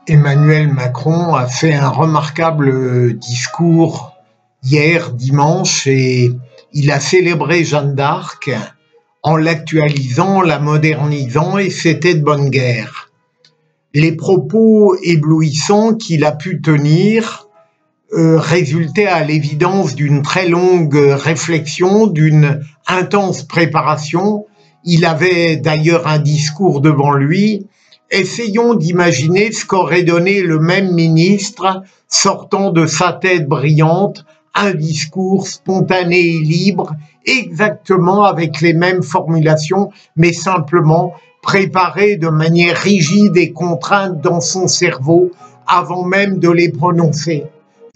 Emmanuel Macron a fait un remarquable discours hier, dimanche, et il a célébré Jeanne d'Arc en l'actualisant, la modernisant, et c'était de bonne guerre. Les propos éblouissants qu'il a pu tenir résultaient à l'évidence d'une très longue réflexion, d'une intense préparation. Il avait d'ailleurs un discours devant lui. Essayons d'imaginer ce qu'aurait donné le même ministre sortant de sa tête brillante, un discours spontané et libre, exactement avec les mêmes formulations, mais simplement préparé de manière rigide et contrainte dans son cerveau avant même de les prononcer.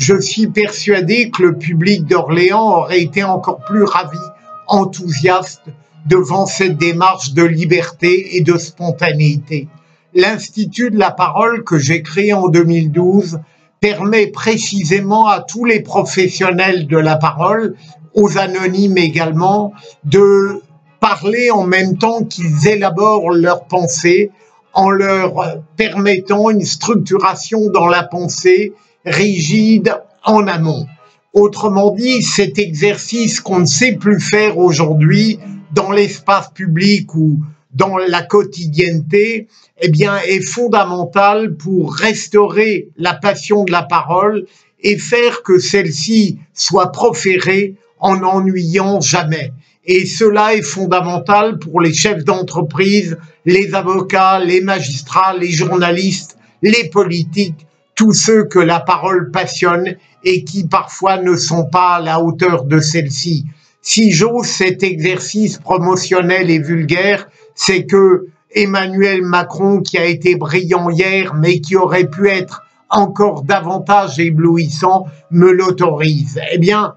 Je suis persuadé que le public d'Orléans aurait été encore plus ravi, enthousiaste devant cette démarche de liberté et de spontanéité. L'Institut de la parole que j'ai créé en 2012 permet précisément à tous les professionnels de la parole, aux anonymes également, de parler en même temps qu'ils élaborent leurs pensées, en leur permettant une structuration dans la pensée rigide en amont. Autrement dit, cet exercice qu'on ne sait plus faire aujourd'hui dans l'espace public ou dans la quotidienneté, eh bien, est fondamental pour restaurer la passion de la parole et faire que celle-ci soit proférée en n'ennuyant jamais. Et cela est fondamental pour les chefs d'entreprise, les avocats, les magistrats, les journalistes, les politiques, tous ceux que la parole passionne et qui parfois ne sont pas à la hauteur de celle-ci. Si j'ose cet exercice promotionnel et vulgaire, c'est que Emmanuel Macron, qui a été brillant hier, mais qui aurait pu être encore davantage éblouissant, me l'autorise. Eh bien,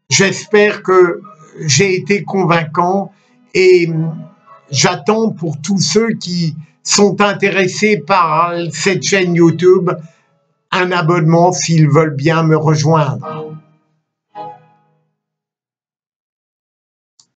j'espère que j'ai été convaincant et j'attends pour tous ceux qui sont intéressés par cette chaîne YouTube un abonnement s'ils veulent bien me rejoindre.